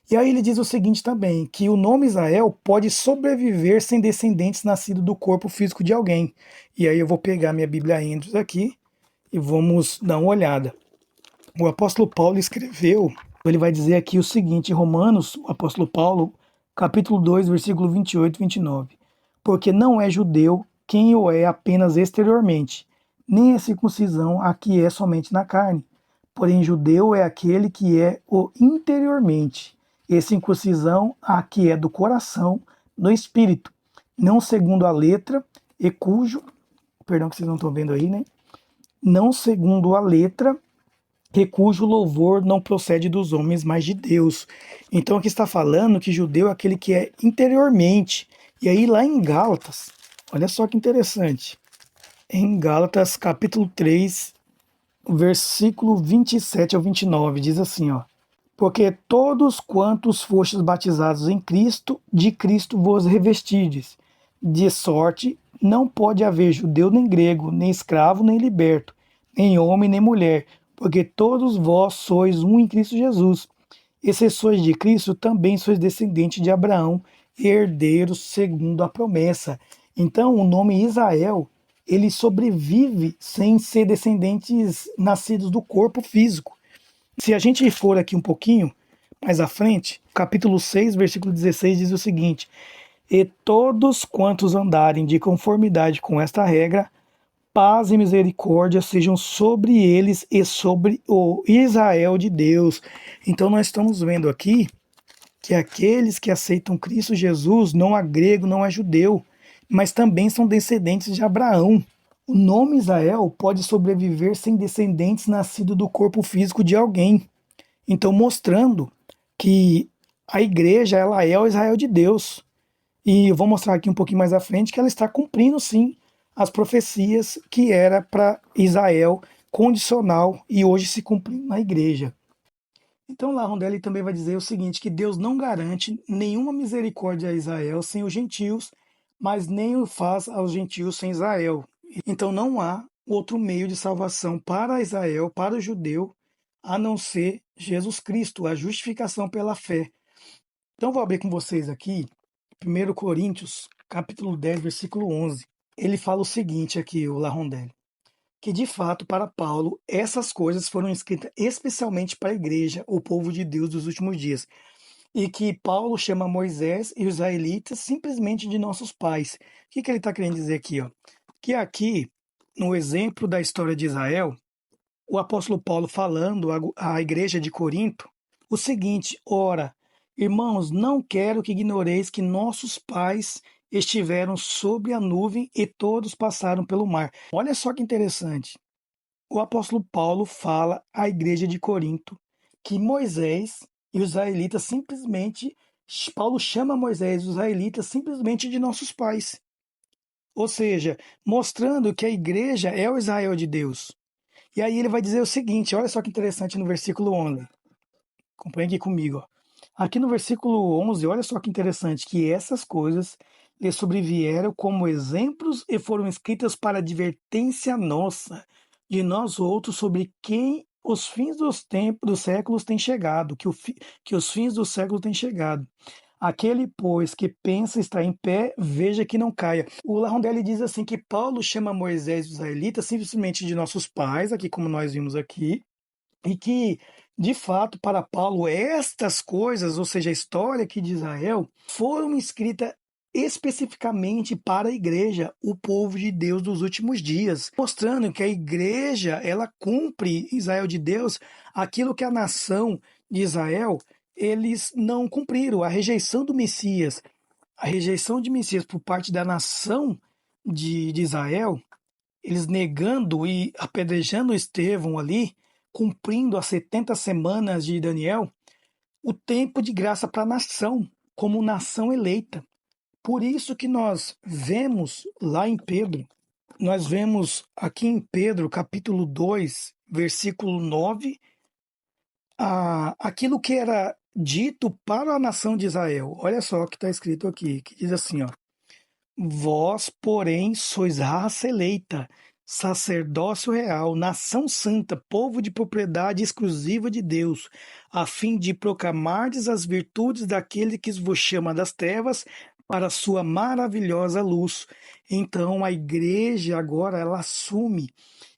E aí ele diz o seguinte também, que o nome Israel pode sobreviver sem descendentes nascidos do corpo físico de alguém. E aí eu vou pegar minha Bíblia Andrews aqui e vamos dar uma olhada. O apóstolo Paulo escreveu, ele vai dizer aqui o seguinte, em Romanos, o apóstolo Paulo, capítulo 2, versículo 28 e 29. Porque não é judeu quem o é apenas exteriormente, nem é circuncisão a que é somente na carne. Porém, judeu é aquele que é o interiormente, e circuncisão a que é do coração, no espírito, não segundo a letra, e cujo, perdão que vocês não estão vendo aí, né? Não segundo a letra, e cujo louvor não procede dos homens, mas de Deus. Então aqui está falando que judeu é aquele que é interiormente. E aí lá em Gálatas, olha só que interessante. Em Gálatas capítulo 3, versículo 27 ao 29, diz assim, ó: Porque todos quantos fostes batizados em Cristo, de Cristo vos revestides. De sorte, não pode haver judeu nem grego, nem escravo nem liberto, nem homem nem mulher, porque todos vós sois um em Cristo Jesus. E se sois de Cristo, também sois descendentes de Abraão, herdeiros segundo a promessa. Então, o nome Israel, ele sobrevive sem ser descendentes nascidos do corpo físico. Se a gente for aqui um pouquinho mais à frente, capítulo 6, versículo 16 diz o seguinte: E todos quantos andarem de conformidade com esta regra, paz e misericórdia sejam sobre eles e sobre o Israel de Deus. Então nós estamos vendo aqui que aqueles que aceitam Cristo Jesus não há grego, não há judeu, mas também são descendentes de Abraão. O nome Israel pode sobreviver sem descendentes nascidos do corpo físico de alguém. Então, mostrando que a igreja ela é o Israel de Deus. E eu vou mostrar aqui um pouquinho mais à frente que ela está cumprindo sim as profecias que era para Israel condicional e hoje se cumprindo na igreja. Então lá Rondelli também vai dizer o seguinte, que Deus não garante nenhuma misericórdia a Israel sem os gentios, mas nem o faz aos gentios sem Israel. Então não há outro meio de salvação para Israel, para o judeu, a não ser Jesus Cristo, a justificação pela fé. Então vou abrir com vocês aqui, 1 Coríntios, capítulo 10, versículo 11. Ele fala o seguinte aqui, o Larondelli, que de fato para Paulo essas coisas foram escritas especialmente para a igreja, o povo de Deus dos últimos dias, e que Paulo chama Moisés e os israelitas simplesmente de nossos pais. O que ele está querendo dizer aqui? Ó? Que aqui, no exemplo da história de Israel, o apóstolo Paulo falando à igreja de Corinto o seguinte: ora, irmãos, não quero que ignoreis que nossos pais estiveram sob a nuvem e todos passaram pelo mar. Olha só que interessante. O apóstolo Paulo fala à igreja de Corinto que Moisés e os israelitas simplesmente, Paulo chama Moisés e os israelitas simplesmente de nossos pais. Ou seja, mostrando que a igreja é o Israel de Deus. E aí ele vai dizer o seguinte, olha só que interessante no versículo 11. Acompanhe aqui comigo. Ó. Aqui no versículo 11, olha só que interessante, que essas coisas lhe sobrevieram como exemplos e foram escritas para advertência nossa, de nós outros, sobre quem os fins dos tempos, dos séculos têm chegado, que os fins dos séculos têm chegado. Aquele, pois, que pensa estar em pé, veja que não caia. O Larondelli diz assim que Paulo chama Moisés e os israelitas simplesmente de nossos pais, aqui como nós vimos aqui, e que, de fato, para Paulo, estas coisas, ou seja, a história aqui de Israel, foram escritas especificamente para a igreja, o povo de Deus dos últimos dias, mostrando que a igreja, ela cumpre, Israel de Deus, aquilo que a nação de Israel, eles não cumpriram, a rejeição do Messias, a rejeição de Messias por parte da nação de Israel, eles negando e apedrejando Estevão ali, cumprindo as 70 semanas de Daniel, o tempo de graça para a nação, como nação eleita. Por isso que nós vemos lá em Pedro, nós vemos aqui em Pedro, capítulo 2, versículo 9, aquilo que era dito para a nação de Israel. Olha só o que está escrito aqui, que diz assim, ó: Vós, porém, sois raça eleita, sacerdócio real, nação santa, povo de propriedade exclusiva de Deus, a fim de proclamardes as virtudes daquele que vos chama das trevas para a sua maravilhosa luz. Então a igreja agora ela assume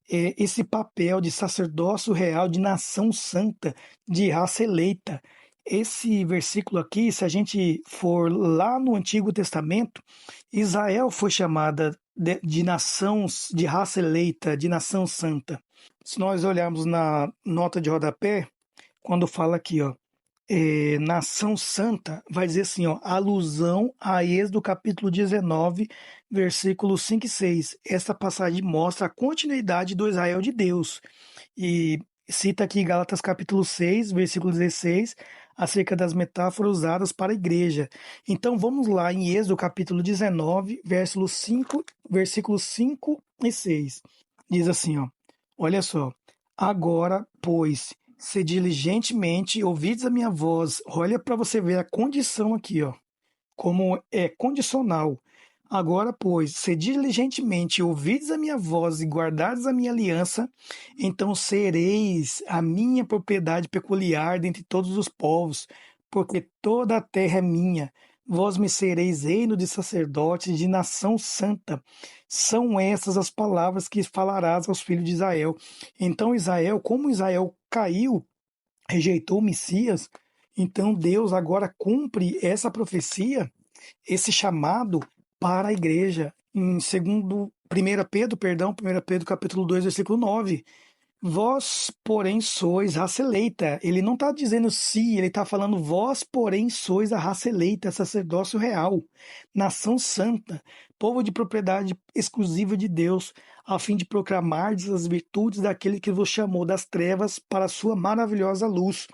esse papel de sacerdócio real, de nação santa, de raça eleita. Esse versículo aqui, se a gente for lá no Antigo Testamento, Israel foi chamada de nação, de raça eleita, de nação santa. Se nós olharmos na nota de rodapé, quando fala aqui, ó, nação santa, vai dizer assim, ó, alusão a Êxodo capítulo 19, versículos 5 e 6. Essa passagem mostra a continuidade do Israel de Deus. E cita aqui Gálatas capítulo 6, versículo 16, acerca das metáforas usadas para a igreja. Então vamos lá em Êxodo capítulo 19, versículos 5 e 6. Diz assim, ó, olha só, agora, pois, se diligentemente ouvides a minha voz, olha para você ver a condição aqui, ó, como é condicional. Agora, pois, se diligentemente ouvides a minha voz e guardardes a minha aliança, então sereis a minha propriedade peculiar dentre todos os povos, porque toda a terra é minha. Vós me sereis reino de sacerdotes, de nação santa. São essas as palavras que falarás aos filhos de Israel. Então, Israel, como Israel caiu, rejeitou o Messias, então Deus agora cumpre essa profecia, esse chamado para a igreja. Em 1 Pedro, perdão, 1 Pedro capítulo 2, versículo 9. Vós, porém, sois raça eleita. Ele não está dizendo se, ele está falando vós, porém, sois a raça eleita, sacerdócio real, nação santa, povo de propriedade exclusiva de Deus, a fim de proclamar as virtudes daquele que vos chamou das trevas para a sua maravilhosa luz.